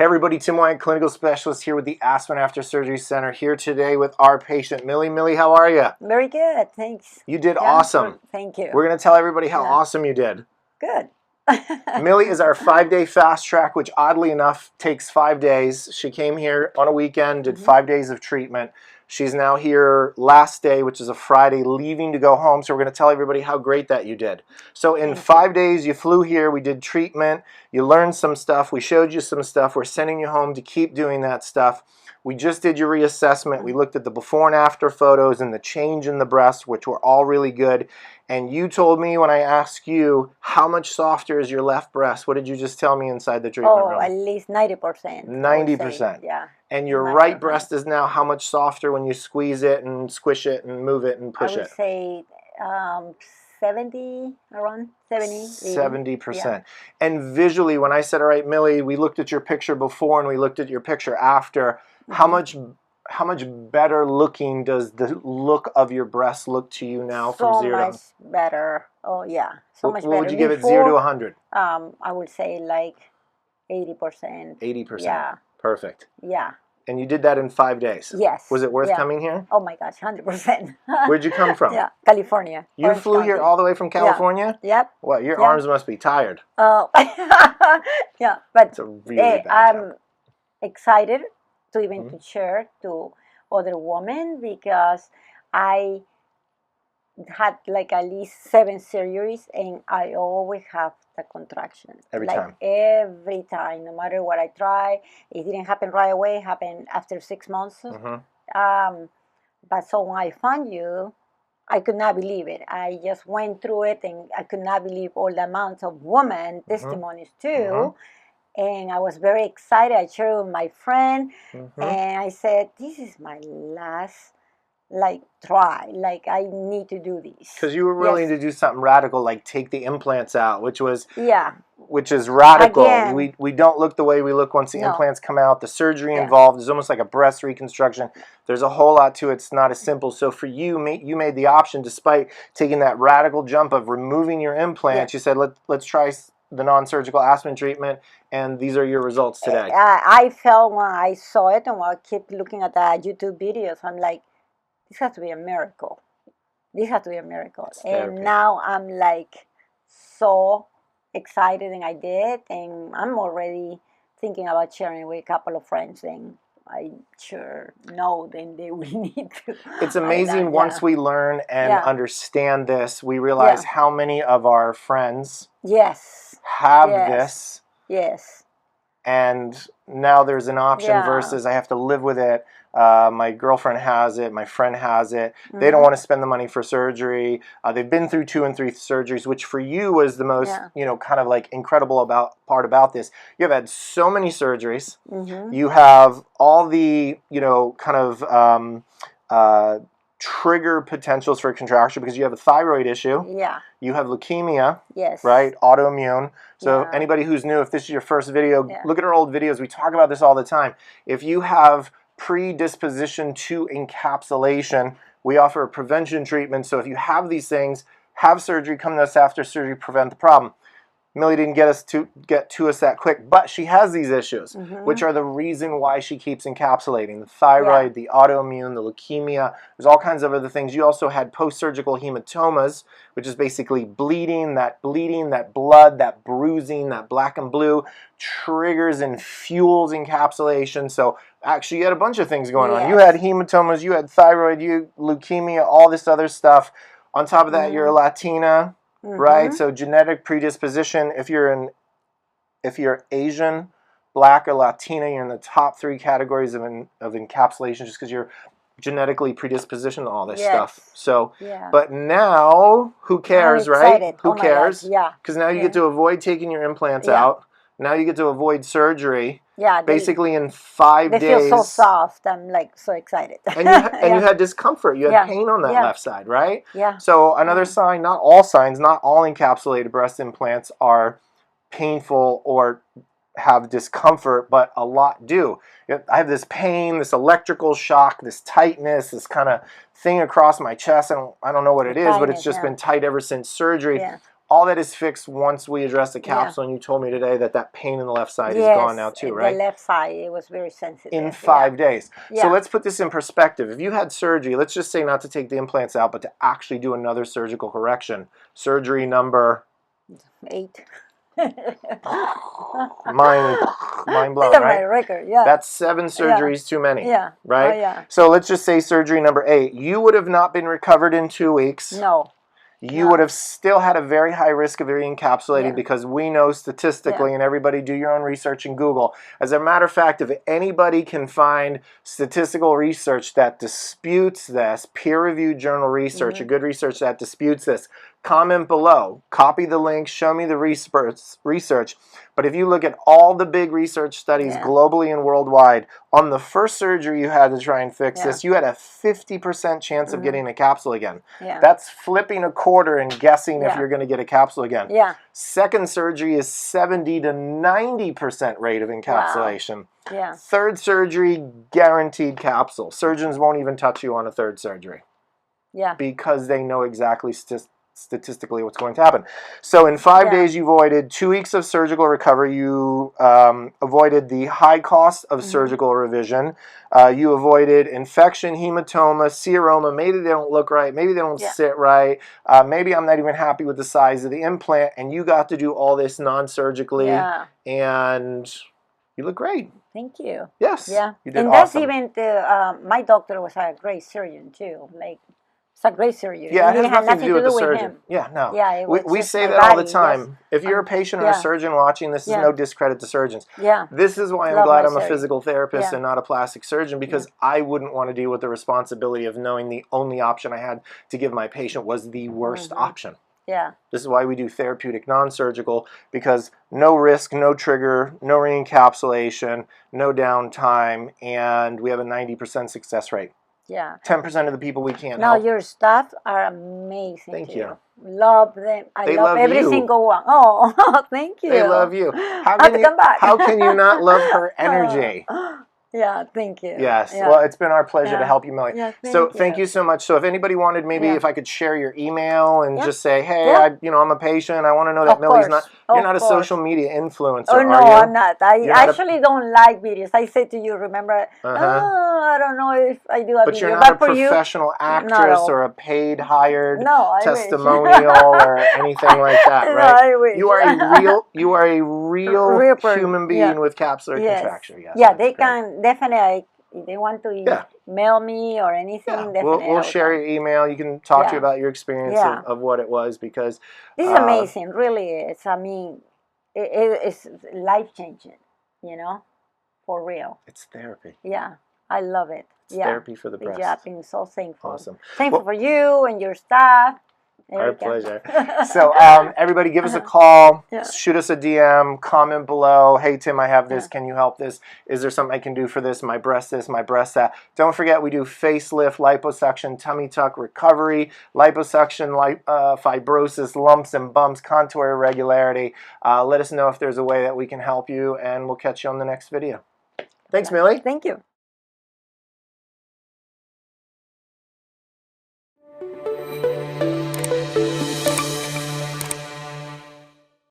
Hey everybody, Tim Weyant, clinical specialist here with the Aspen After Surgery Center, here today with our patient, Millie. Millie, how are you? Very good, thanks. You did awesome. Thank you. We're going to tell everybody how awesome you did. Good. Millie is our 5-day fast track, which oddly enough takes 5 days. She came here on a weekend, did 5 days of treatment. She's now here last day, which is a Friday, leaving to go home. So we're going to tell everybody how great that you did. So in 5 days, you flew here. We did treatment. You learned some stuff. We showed you some stuff. We're sending you home to keep doing that stuff. We just did your reassessment. We looked at the before and after photos and the change in the breast, which were all really good. And you told me when I asked you, how much softer is your left breast? What did you just tell me inside the treatment room? Oh, at least 90%. 90%. Yeah. And your right breast is now how much softer when you squeeze it and squish it and move it and push it? I would say 70, around 70. 70%. Yeah. And visually, when I said, all right, Millie, we looked at your picture before and we looked at your picture after, how much better looking does the look of your breast look to you now from 0 to 100? So much better. Oh, yeah. So much better. What would you give it, 0 to 100? I would say like 80%. 80%. Yeah. Perfect. Yeah. And you did that in 5 days? Yes. Was it worth coming here? Oh my gosh, 100%. Where'd you come from? Yeah, California. You Orange flew County. here all the way from California? Yeah. Yep. Well, your arms must be tired. Oh, yeah. But it's a really bad job. I'm excited to even to share to other women because I had like at least 7 surgeries and I always have the contraction. Every time. Every time, no matter what I try. It didn't happen right away, it happened after 6 months. But so when I found you, I could not believe it. I just went through it and I could not believe all the amounts of women testimonies too. And I was very excited. I shared with my friend and I said, this is my last try. Like, I need to do this. Because you were willing to do something radical, like take the implants out, which is radical. Again, we don't look the way we look once the implants come out. The surgery involved is almost like a breast reconstruction. There's a whole lot to it. It's not as simple. So for you, you made the option, despite taking that radical jump of removing your implants. You said, let's try the non-surgical Aspen treatment, and these are your results today. I felt when I saw it and when I kept looking at the YouTube videos, I'm like, this has to be a miracle. This has to be a miracle. And now I'm like so excited, and I did, and I'm already thinking about sharing with a couple of friends, and I sure know then they will need to. It's amazing once we learn and understand this, we realize how many of our friends have this. Yes. And now there's an option versus I have to live with it. My girlfriend has it. My friend has it. They don't want to spend the money for surgery. They've been through 2 and 3 surgeries, which for you was the most, kind of like incredible part about this. You have had so many surgeries. You have all the, kind of trigger potentials for contracture because you have a thyroid issue. You have leukemia. Right? Autoimmune. So anybody who's new, if this is your first video, look at our old videos. We talk about this all the time. If you have predisposition to encapsulation, we offer a prevention treatment. So if you have these things, have surgery, come to us after surgery, prevent the problem. Millie didn't get to us that quick, but she has these issues, which are the reason why she keeps encapsulating. The thyroid, the autoimmune, the leukemia, there's all kinds of other things. You also had post-surgical hematomas, which is basically bleeding, that blood, that bruising, that black and blue, triggers and fuels encapsulation. So actually you had a bunch of things going on. You had hematomas, you had thyroid, you leukemia, all this other stuff. On top of that, you're a Latina. Right, so genetic predisposition. If you're Asian, Black, or Latina, you're in the top 3 categories of encapsulation, just because you're genetically predispositioned to all this stuff. So, but now, who cares, right? Who cares? Because now you get to avoid taking your implants out. Now you get to avoid surgery. Basically in 5 days. They feel so soft. I'm like so excited. And you had discomfort. You had pain on that left side, right? Yeah. So another sign, not all encapsulated breast implants are painful or have discomfort, but a lot do. I have this pain, this electrical shock, this tightness, this kind of thing across my chest, and I don't know what it is, but it's just been tight ever since surgery. all that is fixed once we address the capsule, and you told me today that that pain in the left side is gone now too, right? The left side, it was very sensitive. In 5 days. So let's put this in perspective. If you had surgery, let's just say not to take the implants out, but to actually do another surgical correction, surgery number 8. mind blown, That's right? my record, That's 7 surgeries too many, right? Oh, yeah. So let's just say surgery number 8. You would have not been recovered in 2 weeks. No. You would have still had a very high risk of re-encapsulating because we know statistically, and everybody do your own research in Google. As a matter of fact, if anybody can find statistical research that disputes this, peer-reviewed journal research, or good research that disputes this, comment below. Copy the link, show me the research. But if you look at all the big research studies globally and worldwide, on the first surgery you had to try and fix this, you had a 50% chance of getting a capsule again. That's flipping a quarter and guessing if you're going to get a capsule again. Second surgery is 70 to 90% rate of encapsulation. Third surgery, guaranteed capsule. Surgeons won't even touch you on a third surgery. Because they know exactly statistically what's going to happen. So in 5 days you avoided 2 weeks of surgical recovery. You avoided the high cost of surgical revision. You avoided infection, hematoma, seroma. Maybe they don't look right. Maybe they don't sit right. Maybe I'm not even happy with the size of the implant. And you got to do all this non-surgically. And you look great. Thank you. Yes. You did and awesome. That's even my doctor was a great surgeon too. Like, it's a great surgeon. Yeah, it has had nothing to do with the surgeon. him. Yeah, no. Yeah, we say that all the time. If you're a patient or a surgeon watching, this is no discredit to surgeons. This is why I'm glad I'm a physical therapist and not a plastic surgeon, because I wouldn't want to deal with the responsibility of knowing the only option I had to give my patient was the worst option. This is why we do therapeutic non-surgical, because no risk, no trigger, no re-encapsulation, no downtime, and we have a 90% success rate. 10% of the people we can't help. Your staff are amazing. Thank you. Love them. I love every you. single one. Oh, thank you. They love you. How can you not love her energy? Thank you. Yes. Well, it's been our pleasure to help you, Millie. Thank you so much. So if anybody wanted, maybe if I could share your email and just say, hey, I'm a patient. I want to know that Millie's not. You're not a social media influencer, are you? I'm not. I actually don't like videos. I said to you, remember, I don't know if I do a video. But you're not a professional actress or a paid hired testimonial or anything like that, right? I wish. You are a real human being with capsular contracture. Yes. They can definitely, if they want to mail me or anything, definitely. We'll share your email. You can talk to you about your experience of what it was, because this is amazing, really is. I mean, it's life-changing, for real. It's therapy. I love it. It's therapy for the breast. I've been so thankful. Awesome. Thankful for you and your staff. Our pleasure. So everybody give us a call, shoot us a DM, comment below. Hey, Tim, I have this. Can you help this? Is there something I can do for this? My breast this, my breast that. Don't forget, we do facelift, liposuction, tummy tuck recovery, liposuction, fibrosis, lumps and bumps, contour irregularity. Let us know if there's a way that we can help you, and we'll catch you on the next video. Thanks, Millie. Thank you.